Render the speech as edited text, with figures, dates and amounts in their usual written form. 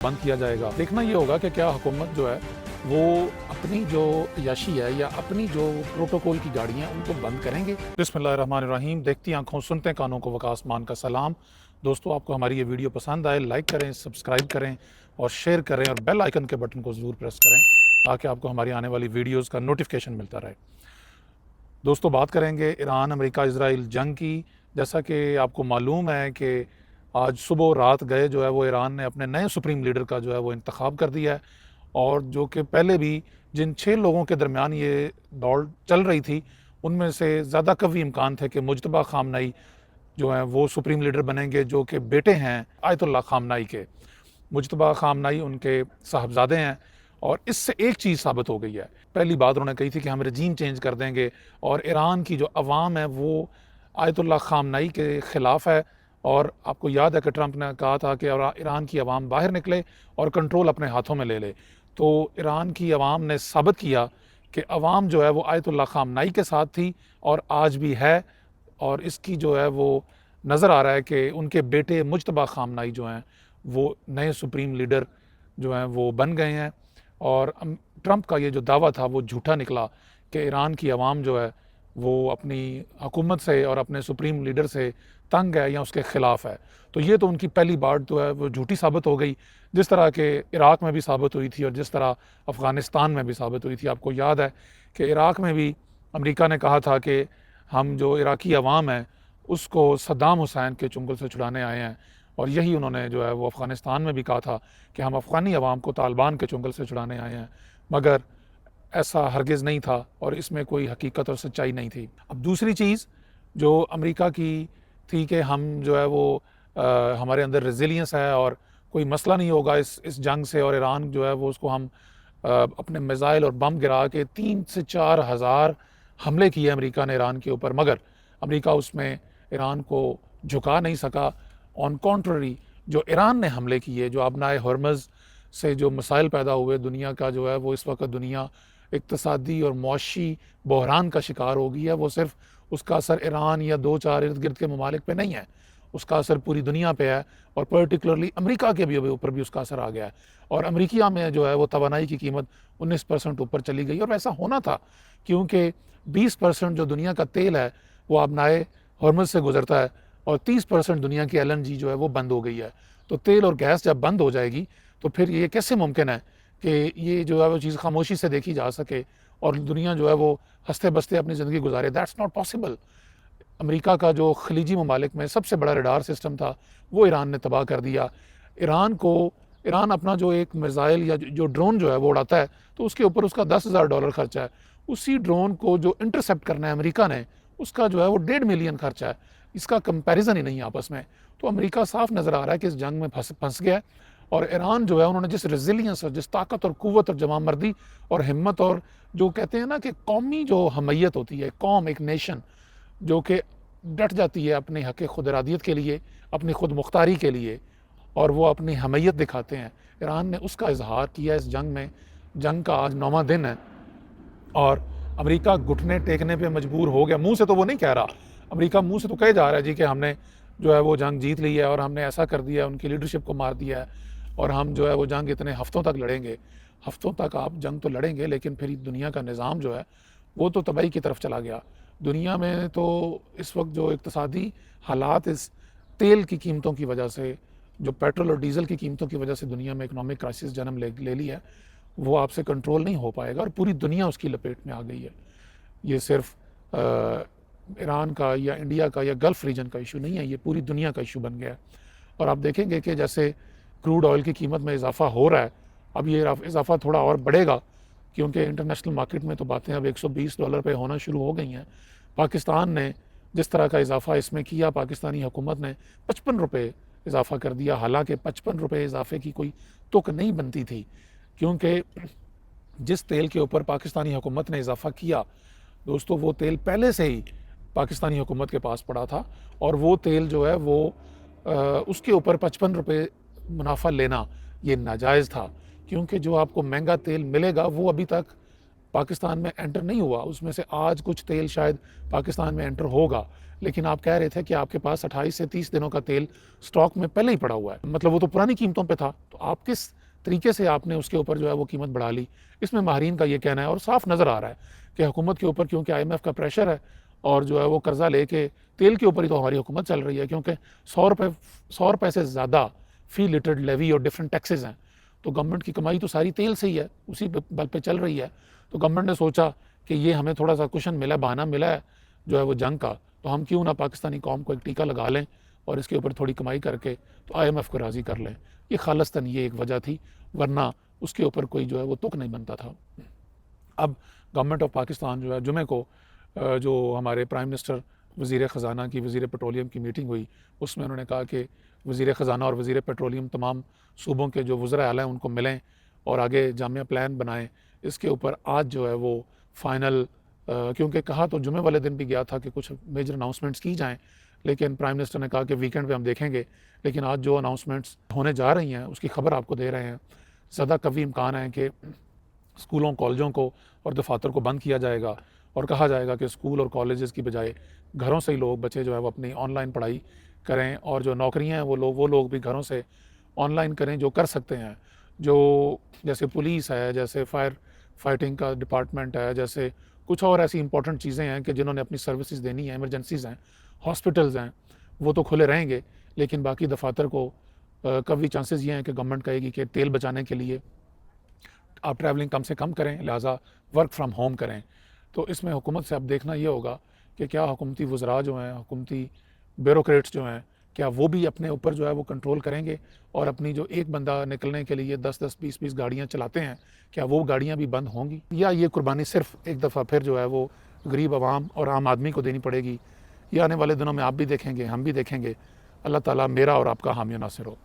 बंद किया जाएगा। देखना ये होगा कि क्या हुकूमत जो है वो अपनी जो अय्याशी है या अपनी जो प्रोटोकॉल की गाड़ियाँ हैं उनको बंद करेंगे। बिस्मिल्लाहिर्रहमानिर्रहीम। देखती आंखों सुनते कानों को वकास मान का सलाम। दोस्तों, आपको हमारी ये वीडियो पसंद आए लाइक करें, सब्सक्राइब करें और शेयर करें और बेल आइकन के बटन को ज़रूर प्रेस करें ताकि आपको हमारी आने वाली वीडियोज़ का नोटिफिकेशन मिलता रहे। दोस्तों, बात करेंगे ईरान अमेरिका इजराइल जंग की। जैसा कि आपको मालूम है कि आज सुबह रात गए जो है वो ईरान ने अपने नए सुप्रीम लीडर का जो है वो इंतखाब कर दिया है, और जो कि पहले भी जिन 6 लोगों के दरमियान ये दौड़ चल रही थी उनमें से ज़्यादा कवी इम्कान थे कि मुज्तबा खामनाई जो हैं वो सुप्रीम लीडर बनेंगे, जो कि बेटे हैं आयतुल्लाह खामनाई के। मुज्तबा खामनाई उनके साहबजादे हैं और इससे एक चीज़ साबित हो गई है। पहली बात उन्होंने कही थी कि हम रजीम चेंज कर देंगे, और ईरान की जो अवाम है वो आयतुल्लाह खामनाई के ख़िलाफ़ है। और आपको याद है कि ट्रंप ने कहा था कि ईरान की अवाम बाहर निकले और कंट्रोल अपने हाथों में ले ले। तो ईरान की अवाम ने साबित किया कि अवाम जो है वो आयतुल्लाह खामनाई के साथ थी और आज भी है, और इसकी जो है वो नज़र आ रहा है कि उनके बेटे मुज्तबा खामनाई जो हैं वो नए सुप्रीम लीडर जो हैं वो बन गए हैं। और ट्रंप का ये जो दावा था वो झूठा निकला कि ईरान की आवाम जो है वो अपनी हुकूमत से और अपने सुप्रीम लीडर से तंग है या उसके ख़िलाफ़ है। तो ये तो उनकी पहली बात जो है वो झूठी साबित हो गई, जिस तरह के इराक़ में भी साबित हुई थी और जिस तरह अफ़गानिस्तान में भी साबित हुई थी। आपको याद है कि इराक़ में भी अमेरिका ने कहा था कि हम जो इराक़ी अवाम है उसको सद्दाम हुसैन के चुंगल से छुड़ाने आए हैं, और यही उन्होंने जो है वो अफ़गानिस्तान में भी कहा था कि हम अफ़गानी अवाम को तालिबान के चुंगल से छुड़ाने आए हैं। मगर ऐसा हरगिज़ नहीं था और इसमें कोई हकीकत और सच्चाई नहीं थी। अब दूसरी चीज़ जो अमेरिका की थी कि हम जो है वो हमारे अंदर रेज़िलियंस है और कोई मसला नहीं होगा इस जंग से, और ईरान जो है वो उसको हम अपने मिसाइल और बम गिरा के 3 से 4 हज़ार हमले किए अमेरिका ने ईरान के ऊपर, मगर अमेरिका उसमें ईरान को झुका नहीं सका। ऑन कॉन्ट्ररी जो ईरान ने हमले किए, जो अबनाए हर्मज़ से जो मिसाइल पैदा हुए, दुनिया का जो है वो इस वक्त दुनिया इक़्तिसादी और मुआशी बहरान का शिकार हो गई है। वो सिर्फ उसका असर ईरान या 2-4 इर्द गिर्द के ममालिक पे नहीं है, उसका असर पूरी दुनिया पे है, और पर्टिकुलरली अमेरिका के भी ऊपर भी उसका असर आ गया है। और अमेरिका में जो है वो तवानाई की कीमत 19% ऊपर चली गई, और वैसा होना था क्योंकि 20% जो दुनिया का तेल है वो अबनाए हर्मज़ से गुजरता है, और 30% दुनिया की LNG जो है वो बंद हो गई है। तो तेल और गैस जब बंद हो जाएगी तो फिर ये कैसे मुमकिन है कि ये जो है वो चीज़ खामोशी से देखी जा सके और दुनिया जो है वो हंसते बसते अपनी ज़िंदगी गुजारे। That's not possible. अमेरिका का जो खलीजी ममालिक में सबसे बड़ा रडार सिस्टम था वो ईरान ने तबाह कर दिया। ईरान अपना जो एक मिसाइल या जो ड्रोन जो है वो उड़ाता है तो उसके ऊपर उसका $10,000 खर्चा है। उसी ड्रोन को जो इंटरसेप्ट करना है अमेरिका ने, उसका जो है वो 1.5 मिलियन खर्चा है। इसका कंपैरिजन ही नहीं है आपस में। तो अमेरिका साफ नज़र आ रहा है कि इस जंग में फंस गया है, और ईरान जो है उन्होंने जिस रेजिलियंस और जिस ताकत और क़ुव्वत और जमामर्दी और हिम्मत और जो कहते हैं ना कि कौमी जो हमीयत होती है, कौम एक नेशन जो कि डट जाती है अपने हक़ खुद इरादियत के लिए, अपनी खुद मुख्तारी के लिए, और वो अपनी हमीयत दिखाते हैं। ईरान ने उसका इजहार किया इस जंग में। जंग का आज 9वां दिन है और अमेरिका घुटने टेकने पे मजबूर हो गया। मुंह से तो वो नहीं कह रहा, अमेरिका मुंह से तो कहे जा रहा है जी कि हमने जो है वो जंग जीत ली है और हमने ऐसा कर दिया है, उनकी लीडरशिप को मार दिया है, और हम जो है वो जंग इतने हफ्तों तक लड़ेंगे। हफ्तों तक आप जंग तो लड़ेंगे, लेकिन फिर दुनिया का निज़ाम जो है वो तो तबाही की तरफ चला गया। दुनिया में तो इस वक्त जो इक़्तिसादी हालात इस तेल की कीमतों की वजह से, जो पेट्रोल और डीज़ल की कीमतों की वजह से दुनिया में इकनॉमिक क्राइसिस जन्म ले ली है, वो आपसे कंट्रोल नहीं हो पाएगा और पूरी दुनिया उसकी लपेट में आ गई है। ये सिर्फ ईरान का या इंडिया का या गल्फ़ रीजन का इशू नहीं है, ये पूरी दुनिया का इशू बन गया है। और आप देखेंगे कि जैसे क्रूड ऑयल की कीमत में इजाफा हो रहा है, अब ये इजाफा थोड़ा और बढ़ेगा क्योंकि इंटरनेशनल मार्केट में तो बातें अब $120 पे होना शुरू हो गई हैं। पाकिस्तान ने जिस तरह का इजाफा इसमें किया, पाकिस्तानी हुकूमत ने ₹55 इजाफा कर दिया, हालांकि ₹55 इजाफे की कोई तुक नहीं बनती थी, क्योंकि जिस तेल के ऊपर पाकिस्तानी हुकूमत ने इजाफा किया दोस्तों, वो तेल पहले से ही पाकिस्तानी हुकूमत के पास पड़ा था, और वो तेल जो है वो उसके ऊपर ₹55 मुनाफा लेना ये नाजायज़ था, क्योंकि जो आपको महंगा तेल मिलेगा वो अभी तक पाकिस्तान में एंटर नहीं हुआ। उसमें से आज कुछ तेल शायद पाकिस्तान में एंटर होगा, लेकिन आप कह रहे थे कि आपके पास 28 से 30 दिनों का तेल स्टॉक में पहले ही पड़ा हुआ है, मतलब वो तो पुरानी कीमतों पे था, तो आप किस तरीके से आपने उसके ऊपर जो है वो कीमत बढ़ा ली। इसमें माहिरीन का ये कहना है और साफ नज़र आ रहा है कि हुकूमत के ऊपर क्योंकि IMF का प्रेशर है और जो है वो कर्जा लेके तेल के ऊपर ही तो हमारी हुकूमत चल रही है, क्योंकि 100 रुपये से ज़्यादा फी लीटर लेवी और डिफरेंट टैक्सेस हैं, तो गवर्नमेंट की कमाई तो सारी तेल से ही है, उसी बल पे चल रही है। तो गवर्नमेंट ने सोचा कि ये हमें थोड़ा सा कुशन मिला, बहाना मिला है जो है वो जंग का, तो हम क्यों ना पाकिस्तानी कौम को एक टीका लगा लें और इसके ऊपर थोड़ी कमाई करके तो IMF को राज़ी कर लें। ये खालिस्तान ये एक वजह थी, वरना उसके ऊपर कोई जो है वो तुक नहीं बनता था। अब गवर्नमेंट ऑफ पाकिस्तान जो है जुमे को जो हमारे प्राइम मिनिस्टर, वज़ीर ख़जाना की, वज़ीर पेट्रोलियम की मीटिंग हुई, उसमें उन्होंने कहा कि वज़ीर ख़जाना और वज़ीर पेट्रोलियम तमाम सूबों के जो वज़रा आला हैं उनको मिलें और आगे जामिया प्लान बनाएं। इसके ऊपर आज जो है वो फाइनल, क्योंकि कहा तो जुमे वाले दिन भी गया था कि कुछ मेजर अनाउंसमेंट्स की जाएँ, लेकिन प्राइम मिनिस्टर ने कहा कि वीकेंड पे हम देखेंगे। लेकिन आज जो अनाउंसमेंट्स होने जा रही हैं उसकी खबर आपको दे रहे हैं। ज़्यादा कवी इम्कान है कि स्कूलों, कॉलेजों को और दफातर को बंद किया जाएगा और कहा जाएगा कि स्कूल और कॉलेजेस की बजाय घरों से ही लोग, बच्चे जो है वो अपनी ऑनलाइन पढ़ाई करें और जो नौकरियां हैं वो लोग भी घरों से ऑनलाइन करें जो कर सकते हैं, जो जैसे पुलिस है, जैसे फायर फाइटिंग का डिपार्टमेंट है, जैसे कुछ और ऐसी इंपॉर्टेंट चीज़ें हैं कि जिन्होंने अपनी सर्विसेज देनी है, इमरजेंसीज़ हैं, हॉस्पिटल्स हैं, वो तो खुले रहेंगे। लेकिन बाकी दफातर को कभी चांसेस ये हैं कि गवर्नमेंट कहेगी कि तेल बचाने के लिए आप ट्रैवलिंग कम से कम करें, लिहाजा वर्क फ्राम होम करें। तो इसमें हुकूमत से अब देखना ये होगा कि क्या हुकूमती वज़रा जो हैं, हुकूमती ब्यूरोक्रेट्स जो हैं, क्या वो भी अपने ऊपर जो है वो कंट्रोल करेंगे और अपनी जो एक बंदा निकलने के लिए 10-10, 20-20 गाड़ियाँ चलाते हैं, क्या वो गाड़ियाँ भी बंद होंगी, या ये कुर्बानी सिर्फ एक दफ़ा फिर जो है वो गरीब आवाम और आम आदमी को देनी पड़ेगी। ये आने वाले दिनों में आप भी देखेंगे, हम भी देखेंगे। अल्लाह ताला मेरा और आपका हामी नासिर हो।